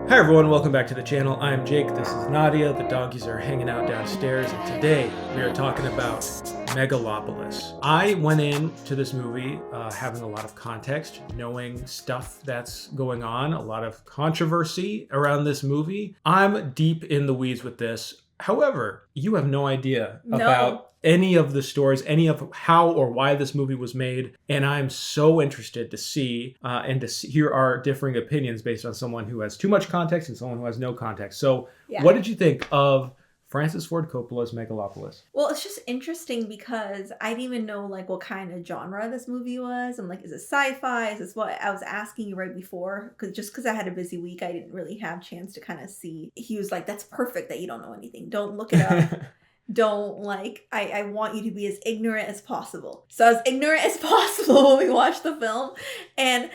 Hi everyone, welcome back to the channel. I'm Jake, this is Nadia, the doggies are hanging out downstairs, and today we are talking about Megalopolis. I went into this movie having a lot of context, knowing stuff that's going on, a lot of controversy around this movie. I'm deep in the weeds with this. However, you have no idea about any of the stories, any of how or why this movie was made, and I'm so interested to see and to hear our differing opinions based on someone who has too much context and someone who has no context. So, What did you think of Francis Ford Coppola's Megalopolis? Well, it's just interesting because I didn't even know like what kind of genre this movie was. I'm like, is it sci-fi? Is this what I was asking you right before? Because I had a busy week, I didn't really have a chance to kind of see. He was like, that's perfect that you don't know anything. Don't look it up. Don't I want you to be as ignorant as possible. So as ignorant as possible when we watch the film, and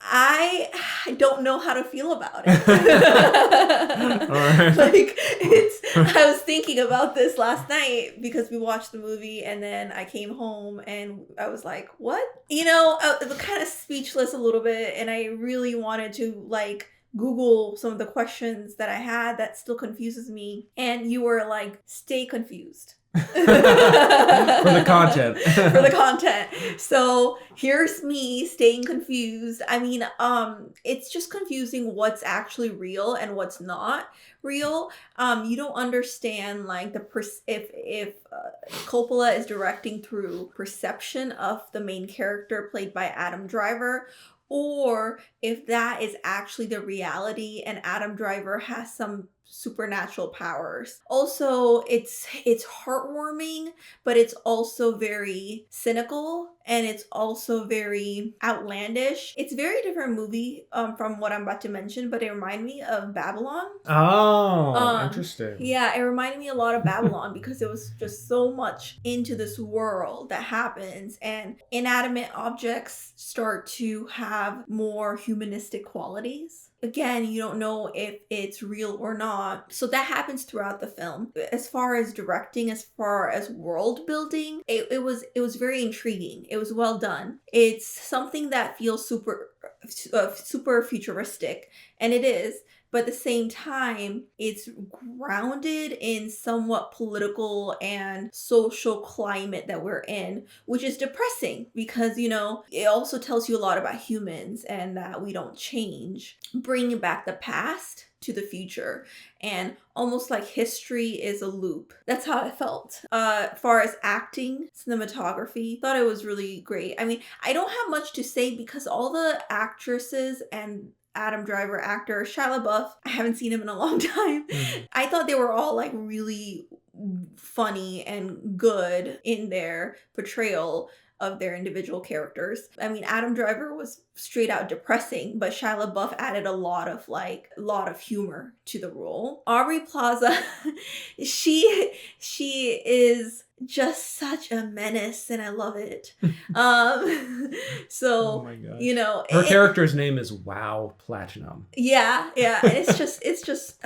I don't know how to feel about it. All right. I was thinking about this last night because we watched the movie and then I came home and I was like, what? I was kind of speechless a little bit, and I really wanted to Google some of the questions that I had that still confuses me. And you were like, stay confused. For the content. For the content. So here's me staying confused. I mean, it's just confusing what's actually real and what's not real. You don't understand if Coppola is directing through perception of the main character played by Adam Driver, or if that is actually the reality and Adam Driver has some supernatural powers. Also, it's heartwarming, but it's also very cynical and it's also very outlandish. It's a very different movie from what I'm about to mention, but it reminded me of Babylon. Oh, interesting. Yeah, it reminded me a lot of Babylon because it was just so much into this world that happens, and inanimate objects start to have more humanistic qualities. Again, you don't know if it's real or not. So that happens throughout the film. As far as directing, as far as world building, it was very intriguing. It was well done. It's something that feels super futuristic, and it is. But at the same time, it's grounded in somewhat political and social climate that we're in, which is depressing because, it also tells you a lot about humans and that we don't change. Bringing back the past to the future, and almost like history is a loop. That's how I felt. As far as acting, cinematography, thought it was really great. I mean, I don't have much to say because all the actresses and Adam Driver actor, Shia LaBeouf, I haven't seen him in a long time. Mm-hmm. I thought they were all really funny and good in their portrayal of their individual characters. I mean, Adam Driver was straight out depressing, but Shia LaBeouf added a lot of humor to the role. Aubrey Plaza, she is just such a menace, and I love it. Oh my gosh. Her character's name is Wow Platinum. Yeah, and it's just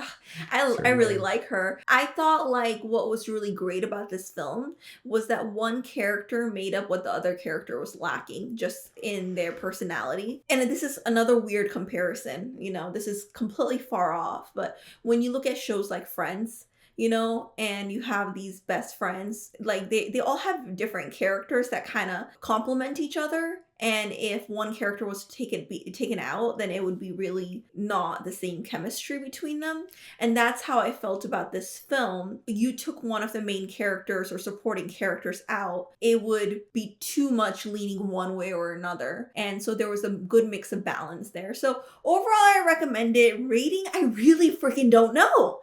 I really like her. I thought what was really great about this film was that one character made up what the other character was lacking just in their personality. And this is another weird comparison, this is completely far off, but when you look at shows like Friends, and you have these best friends, they all have different characters that kind of complement each other. And if one character was taken out, then it would be really not the same chemistry between them. And that's how I felt about this film. You took one of the main characters or supporting characters out, it would be too much leaning one way or another. And so there was a good mix of balance there. So overall, I recommend it. Rating, I really freaking don't know.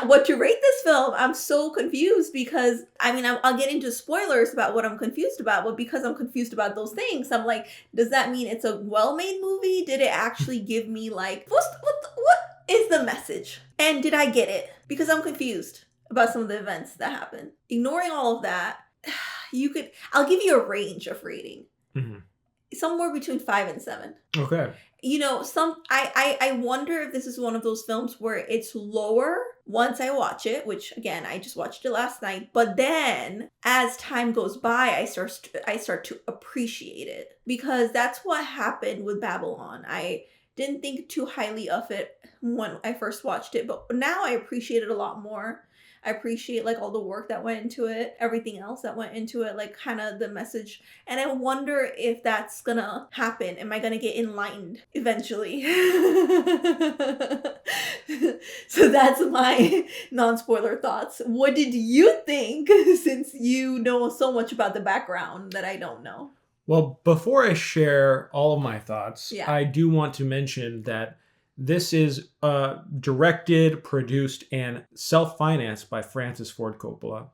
What to rate this film. I'm so confused because, I'll get into spoilers about what I'm confused about, but because I'm confused about those things, I'm like, does that mean it's a well-made movie? Did it actually give me what is the message? And did I get it? Because I'm confused about some of the events that happen. Ignoring all of that, I'll give you a range of rating. Mm-hmm. Somewhere between 5 and 7. Okay. I wonder if this is one of those films where it's lower once I watch it, which again, I just watched it last night, but then as time goes by, I start to appreciate it, because that's what happened with Babylon. I didn't think too highly of it when I first watched it, but now I appreciate it a lot more. I appreciate like all the work that went into it, everything else that went into it, like kind of the message. And I wonder if that's gonna happen. Am I gonna get enlightened eventually? So that's my non-spoiler thoughts. What did you think since you know so much about the background that I don't know? Well, before I share all of my thoughts, Yeah. I do want to mention that this is directed, produced, and self-financed by Francis Ford Coppola,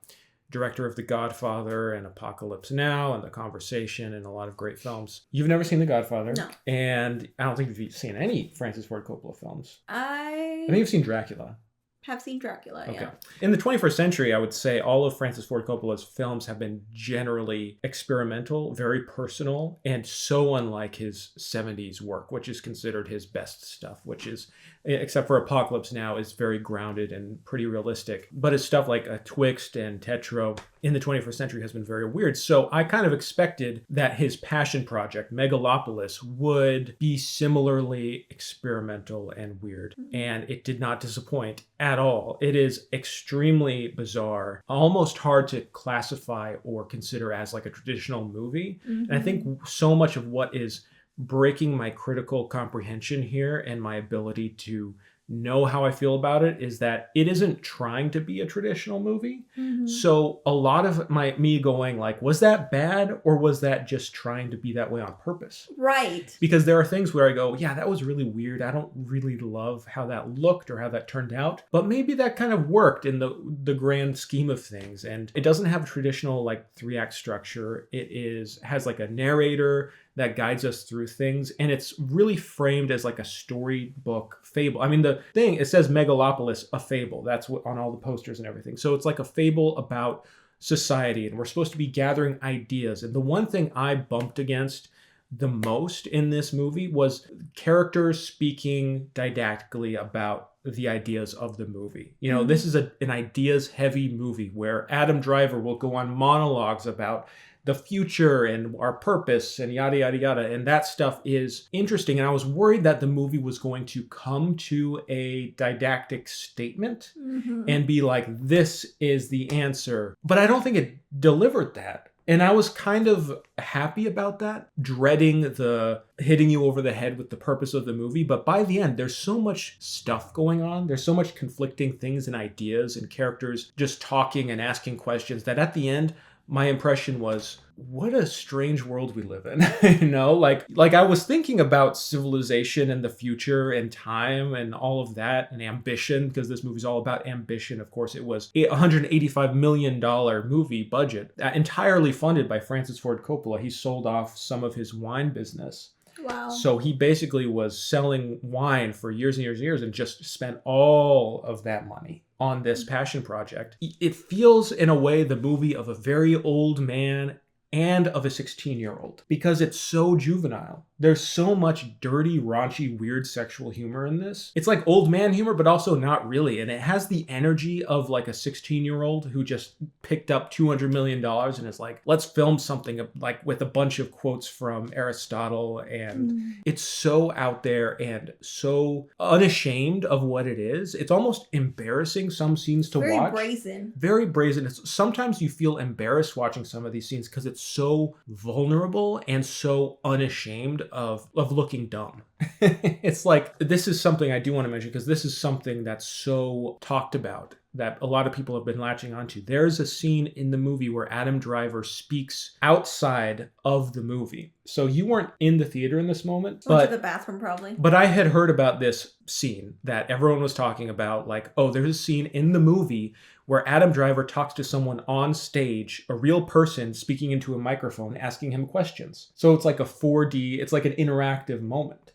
director of The Godfather and Apocalypse Now and The Conversation and a lot of great films. You've never seen The Godfather. No. And I don't think you've seen any Francis Ford Coppola films. I I think you've seen Dracula. have seen Dracula, Okay. yeah. In the 21st century, I would say all of Francis Ford Coppola's films have been generally experimental, very personal, and so unlike his 70s work, which is considered his best stuff, which is, except for Apocalypse Now, is very grounded and pretty realistic. But his stuff like Twixt and Tetro in the 21st century has been very weird. So I kind of expected that his passion project, Megalopolis, would be similarly experimental and weird. And it did not disappoint at all. It is extremely bizarre, almost hard to classify or consider as like a traditional movie. And I think so much of what is breaking my critical comprehension here and my ability to know how I feel about it is that it isn't trying to be a traditional movie. So a lot of me going like, was that bad or was that just trying to be that way on purpose? Right. Because there are things where I go, yeah, that was really weird. I don't really love how that looked or how that turned out, but maybe that kind of worked in the grand scheme of things. And it doesn't have a traditional like 3-act structure. It has like a narrator that guides us through things. And it's really framed as like a storybook fable. I mean, the thing, it says Megalopolis, a fable. That's what on all the posters and everything. So it's like a fable about society, and we're supposed to be gathering ideas. And the one thing I bumped against the most in this movie was characters speaking didactically about the ideas of the movie. You know, this is an ideas heavy movie where Adam Driver will go on monologues about the future and our purpose and yada, yada, yada. And that stuff is interesting. And I was worried that the movie was going to come to a didactic statement and be like, this is the answer. But I don't think it delivered that. And I was kind of happy about that, dreading the hitting you over the head with the purpose of the movie. But by the end, there's so much stuff going on. There's so much conflicting things and ideas and characters just talking and asking questions that at the end, my impression was, what a strange world we live in. You know, like I was thinking about civilization and the future and time and all of that and ambition, because this movie's all about ambition. Of course, it was a $185 million movie budget, entirely funded by Francis Ford Coppola. He sold off some of his wine business. Wow. So he basically was selling wine for years and years and years and just spent all of that money on this passion project. It feels in a way the movie of a very old man and of a 16-year-old because it's so juvenile. There's so much dirty, raunchy, weird sexual humor in this. It's like old man humor, but also not really. And it has the energy of like a 16-year-old who just picked up $200 million and is like, let's film something like with a bunch of quotes from Aristotle. And it's so out there and so unashamed of what it is. It's almost embarrassing, some scenes to watch. Very brazen. Very brazen. Sometimes you feel embarrassed watching some of these scenes because it's so vulnerable and so unashamed of looking dumb. It's like, this is something I do want to mention because this is something that's so talked about that a lot of people have been latching onto. There's a scene in the movie where Adam Driver speaks outside of the movie. So you weren't in the theater in this moment, Went to the bathroom probably. But I had heard about this scene that everyone was talking about, like, oh, there's a scene in the movie where Adam Driver talks to someone on stage, a real person speaking into a microphone, asking him questions. So it's like a 4D, it's like an interactive moment.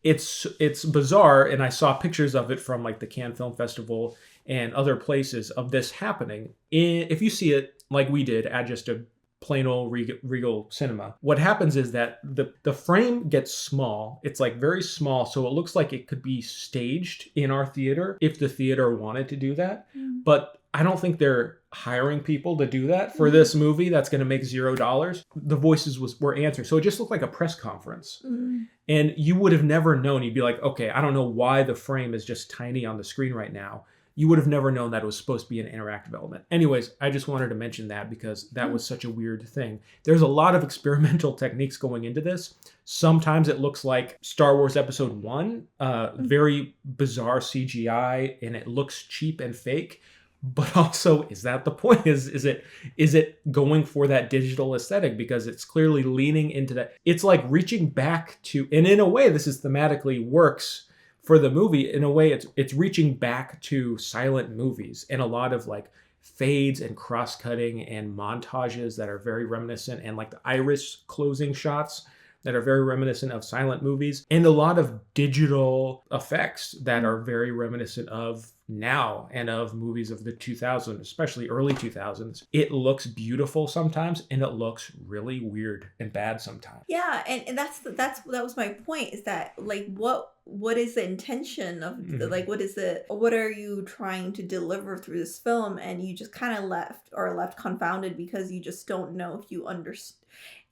It's bizarre, and I saw pictures of it from like the Cannes Film Festival and other places of this happening. If you see it like we did at just a plain old Regal cinema, what happens is that the frame gets small. It's like very small, so it looks like it could be staged in our theater if the theater wanted to do that. But I don't think they're hiring people to do that for this movie that's going to make $0. The voices were answered. So it just looked like a press conference. Mm. And you would have never known. You'd be like, okay, I don't know why the frame is just tiny on the screen right now. You would have never known that it was supposed to be an interactive element. Anyways, I just wanted to mention that because that was such a weird thing. There's a lot of experimental techniques going into this. Sometimes it looks like Star Wars Episode 1, very bizarre CGI, and it looks cheap and fake. But also, is that the point? Is it going for that digital aesthetic? Because it's clearly leaning into that. It's like reaching back to, and in a way, this is thematically works for the movie. In a way, it's reaching back to silent movies and a lot of like fades and cross-cutting and montages that are very reminiscent, and like the iris closing shots that are very reminiscent of silent movies, and a lot of digital effects that are very reminiscent of now and of movies of the 2000s, especially early 2000s. It looks beautiful sometimes, and it looks really weird and bad sometimes. Yeah, and that was my point, is that like what is the intention of like what are you trying to deliver through this film? And you just kind of left confounded because you just don't know if you understand.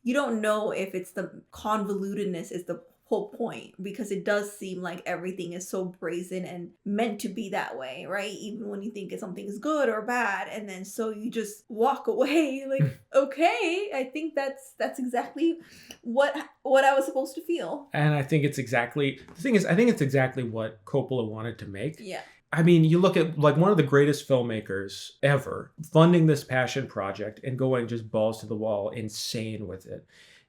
You don't know if it's the convolutedness is the whole point, because it does seem like everything is so brazen and meant to be that way, right? Even when you think something is good or bad, and then so you just walk away like, okay, I think that's exactly what I was supposed to feel. And I think it's exactly what Coppola wanted to make. Yeah. I mean, you look at like one of the greatest filmmakers ever funding this passion project and going just balls to the wall, insane with it.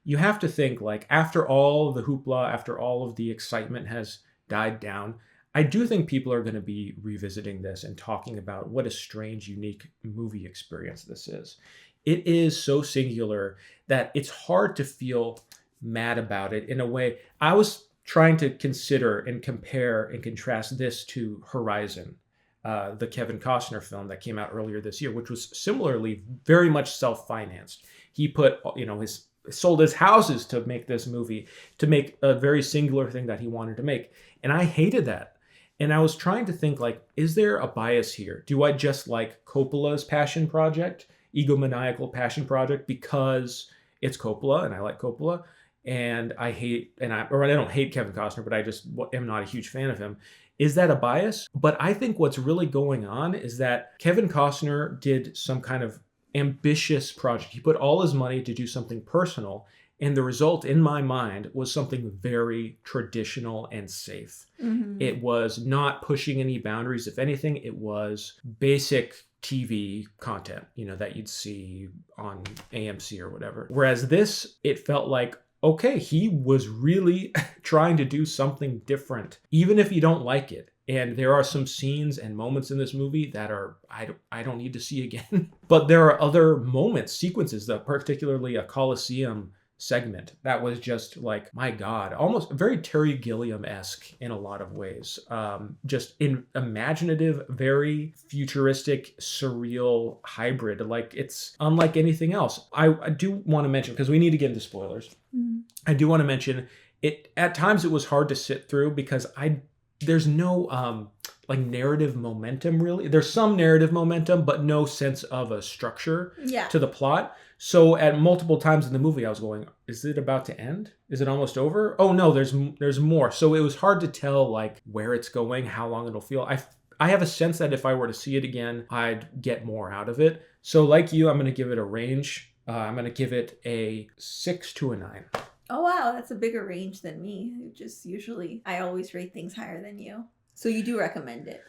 You have to think, like, after all the hoopla, after all of the excitement has died down, I do think people are going to be revisiting this and talking about what a strange, unique movie experience this is. It is so singular that it's hard to feel mad about it in a way. I was trying to consider and compare and contrast this to Horizon, the Kevin Costner film that came out earlier this year, which was similarly very much self-financed. He put, sold his houses to make this movie, to make a very singular thing that he wanted to make. And I hated that. And I was trying to think, like, is there a bias here? Do I just like Coppola's passion project, egomaniacal passion project, because it's Coppola and I like Coppola? And I don't hate Kevin Costner, but I just am not a huge fan of him. Is that a bias? But I think what's really going on is that Kevin Costner did some kind of ambitious project. He put all his money to do something personal, and the result, in my mind, was something very traditional and safe. Mm-hmm. It was not pushing any boundaries. If anything, it was basic TV content, that you'd see on AMC or whatever. Whereas this, it felt like, okay, he was really trying to do something different, even if you don't like it. And there are some scenes and moments in this movie that are, I don't need to see again. But there are other moments, sequences, that particularly a Coliseum segment that was just like, my God, almost very Terry Gilliam-esque in a lot of ways. Just imaginative, very futuristic, surreal hybrid. Like, it's unlike anything else. I do want to mention, because we need to get into spoilers. Mm. I do want to mention it. At times it was hard to sit through because there's no narrative momentum, really. There's some narrative momentum, but no sense of a structure to the plot. So at multiple times in the movie, I was going, is it about to end? Is it almost over? Oh no, there's more. So it was hard to tell like where it's going, how long it'll feel. I have a sense that if I were to see it again, I'd get more out of it. So like you, I'm going to give it a range. I'm going to give it a 6 to a 9. Oh, wow. That's a bigger range than me. Just usually, I always rate things higher than you. So you do recommend it?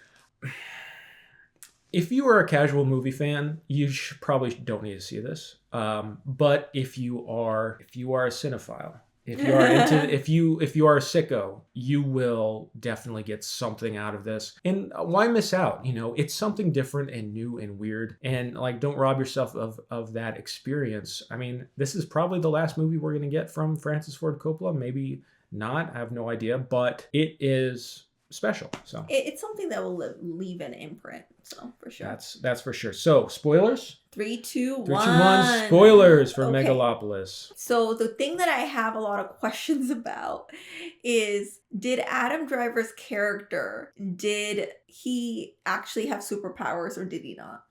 If you are a casual movie fan, you probably don't need to see this. But if you are a cinephile, if you are if you are a sicko, you will definitely get something out of this. And why miss out? It's something different and new and weird. And like, don't rob yourself of that experience. I mean, this is probably the last movie we're going to get from Francis Ford Coppola. Maybe not. I have no idea. But it is special. So It's something that will leave an imprint. So for sure. that's for sure. So spoilers. 3, 2, 1. 3, 2, 1. Spoilers for Okay. Megalopolis. So the thing that I have a lot of questions about is, did Adam Driver's character, did he actually have superpowers or did he not?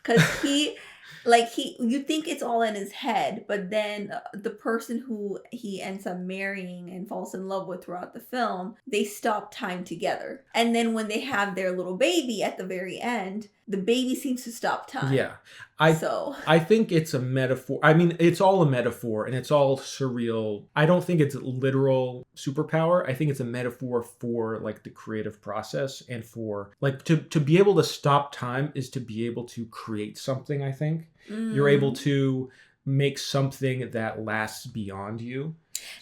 Because you think it's all in his head, but then the person who he ends up marrying and falls in love with throughout the film, they stop time together. And then when they have their little baby at the very end, the baby seems to stop time. Yeah. I think it's a metaphor. I mean, it's all a metaphor and it's all surreal. I don't think it's literal superpower. I think it's a metaphor for like the creative process and for like to be able to stop time is to be able to create something, I think. You're able to make something that lasts beyond you.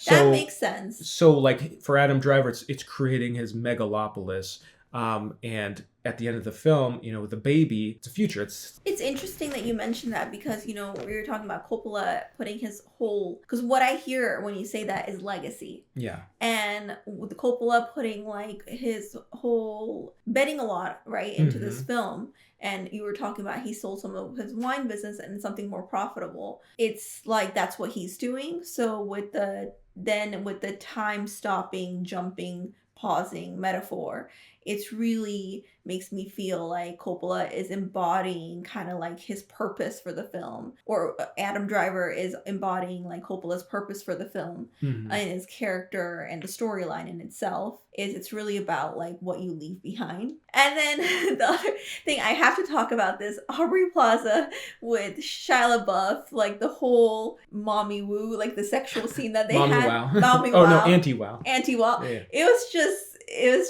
That makes sense. So like for Adam Driver, it's creating his megalopolis. And at the end of the film, the baby, it's a future. It's interesting that you mentioned that because, we were talking about Coppola putting his whole, because what I hear when you say that is legacy. Yeah. And with Coppola putting like his whole, betting a lot, right, into this film. And you were talking about he sold some of his wine business and something more profitable. It's like that's what he's doing. So with the time stopping, jumping, pausing metaphor, it's really makes me feel like Coppola is embodying kind of like his purpose for the film, or Adam Driver is embodying like Coppola's purpose for the film and his character and the storyline in itself. It's really about like what you leave behind. And then the other thing I have to talk about this Aubrey Plaza with Shia LaBeouf, like the whole mommy woo, like the sexual scene that they had. Mommy wow. Oh no, anti-wow. Anti-wow. Yeah. It was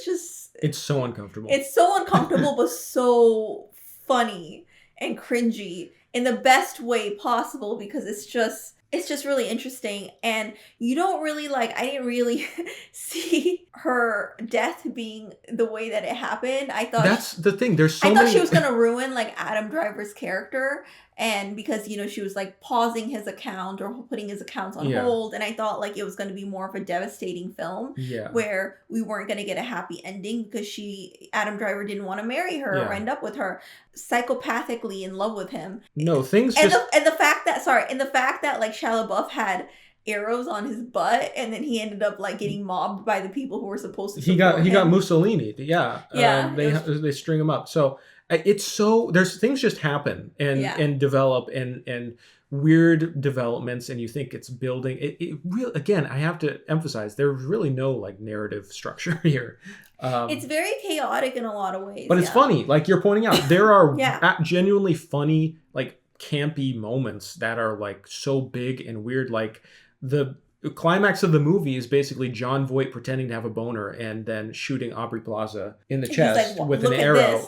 just it's so uncomfortable. It's so uncomfortable, but so funny and cringy in the best way possible because it's just really interesting. And you don't really I didn't really see her death being the way that it happened. I thought that's the thing. There's so I thought many... she was going to ruin like Adam Driver's character. And because, she was like pausing his account or putting his accounts on hold. And I thought like it was going to be more of a devastating film where we weren't going to get a happy ending because Adam Driver didn't want to marry her or end up with her, psychopathically in love with him. No, things and the fact that like Shia LaBeouf had arrows on his butt and then he ended up like getting mobbed by the people who were supposed to support him. He got Mussolini. They string him up. So it's so there's things just happen and develop and weird developments and you think it's building it really. Again, I have to emphasize there's really no like narrative structure here. It's very chaotic in a lot of ways, but it's funny, like you're pointing out. There are genuinely funny, like campy moments that are like so big and weird. Like the climax of the movie is basically John Voight pretending to have a boner and then shooting Aubrey Plaza in the chest with an arrow.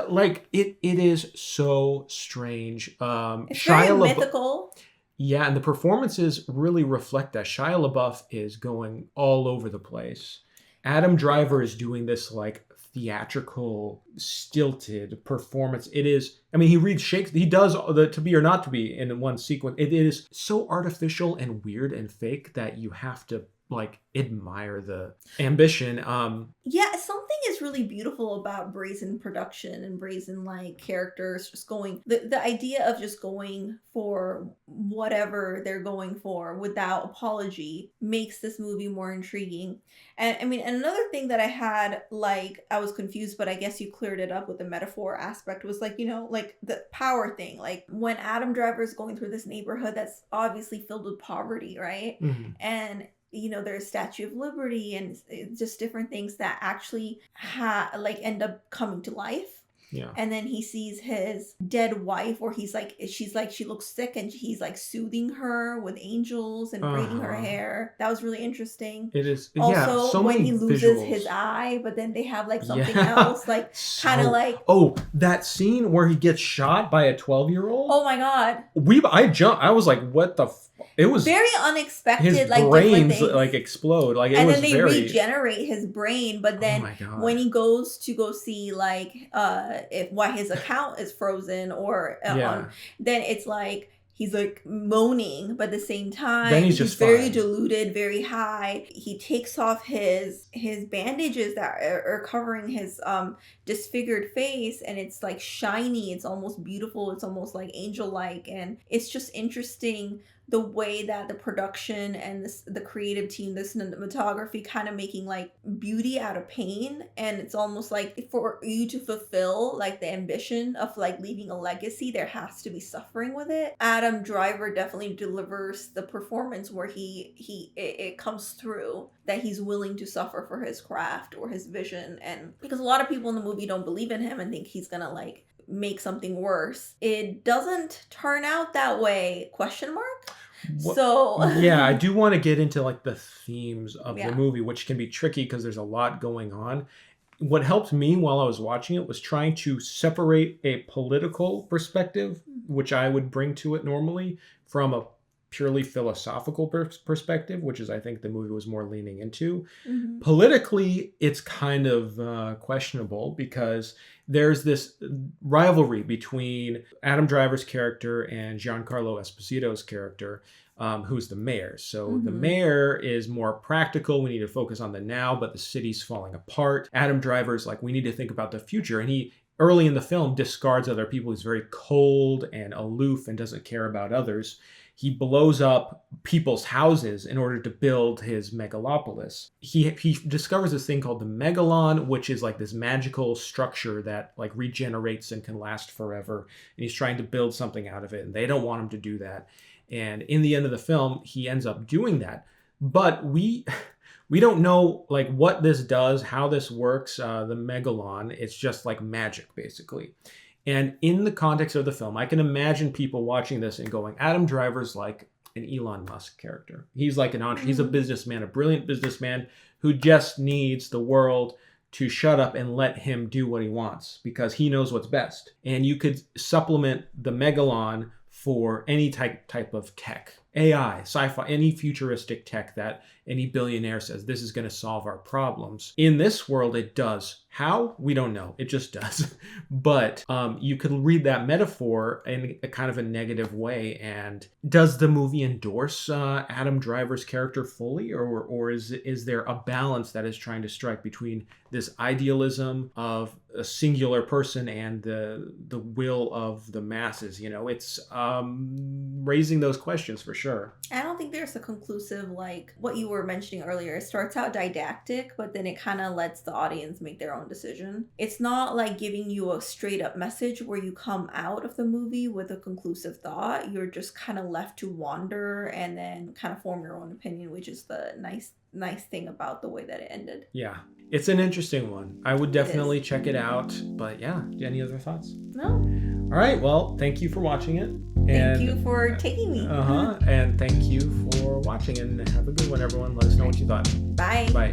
Like it is so strange. It's very mythical. Yeah, and the performances really reflect that. Shia LaBeouf is going all over the place. Adam Driver is doing this like theatrical, stilted performance. It is, I mean, he reads Shakespeare. He does the To Be or Not to Be in one sequence. It is so artificial and weird and fake that you have to like admire the ambition. Something is really beautiful about brazen production and brazen like characters just going the idea of just going for whatever they're going for without apology makes this movie more intriguing. And I mean, another thing that I had, like, I was confused, but I guess you cleared it up with the metaphor aspect, was like, like the power thing. Like when Adam Driver is going through this neighborhood that's obviously filled with poverty, right? And there's Statue of Liberty and just different things that actually end up coming to life. Yeah. And then he sees his dead wife, or she looks sick and he's like soothing her with angels and braiding her hair. That was really interesting. It is. Also, so when many he loses visuals. His eye, but then they have like something else, like kind of like. Oh, that scene where he gets shot by a 12-year-old. Oh my God. I jumped. I was like, what the it was very unexpected. His like brains like explode. Like it and was then they very... regenerate his brain. But then when he goes to go see why his account is frozen, or then it's like he's like moaning, but at the same time Then he's just very fine. diluted, very high. He takes off his bandages that are covering his disfigured face, and it's like shiny, it's almost beautiful, it's almost like angel like. And it's just interesting the way that the production and the creative team, the cinematography, kind of making like beauty out of pain. And it's almost like for you to fulfill like the ambition of like leaving a legacy, there has to be suffering with it. Adam Driver definitely delivers the performance where it comes through that he's willing to suffer for his craft or his vision. And because a lot of people in the movie don't believe in him and think he's gonna like make something worse, it doesn't turn out that way, question mark. So yeah, I do want to get into like the themes of Yeah. the movie, which can be tricky because there's a lot going on. What helped me while I was watching it was trying to separate a political perspective, which I would bring to it normally, from a purely philosophical perspective, which is I think the movie was more leaning into. Mhm. Politically, it's kind of questionable because there's this rivalry between Adam Driver's character and Giancarlo Esposito's character, who's the mayor. So the Mhm. mayor is more practical. We need to focus on the now, but the city's falling apart. Adam Driver's like, we need to think about the future. And he, early in the film, discards other people. He's very cold and aloof and doesn't care about others. He blows up people's houses in order to build his megalopolis. He discovers this thing called the megalon, which is like this magical structure that like regenerates and can last forever. And he's trying to build something out of it, and they don't want him to do that. And in the end of the film, he ends up doing that. But we don't know like what this does, how this works. The megalon, it's just like magic, basically. And in the context of the film, I can imagine people watching this and going, Adam Driver's like an Elon Musk character. He's like he's a businessman, a brilliant businessman who just needs the world to shut up and let him do what he wants because he knows what's best. And you could supplement the megalon for any type of tech, AI, sci-fi, any futuristic tech that any billionaire says this is going to solve our problems. In this world, it does. How? We don't know. It just does. But you could read that metaphor in a kind of a negative way. And does the movie endorse Adam Driver's character fully, or is there a balance that is trying to strike between this idealism of a singular person and the will of the masses? You know, it's raising those questions for sure. I don't think there's a conclusive, like what you were mentioning earlier. It starts out didactic, but then it kind of lets the audience make their own decision. It's not like giving you a straight up message where you come out of the movie with a conclusive thought. You're just kind of left to wander and then kind of form your own opinion, which is the nice thing about the way that it ended. Yeah. It's an interesting one. I would definitely check it out. But yeah, any other thoughts? No. All right. Well, thank you for watching it. Thank you for taking me. And thank you for watching, and have a good one, everyone. Let us know what you thought. Bye. Bye.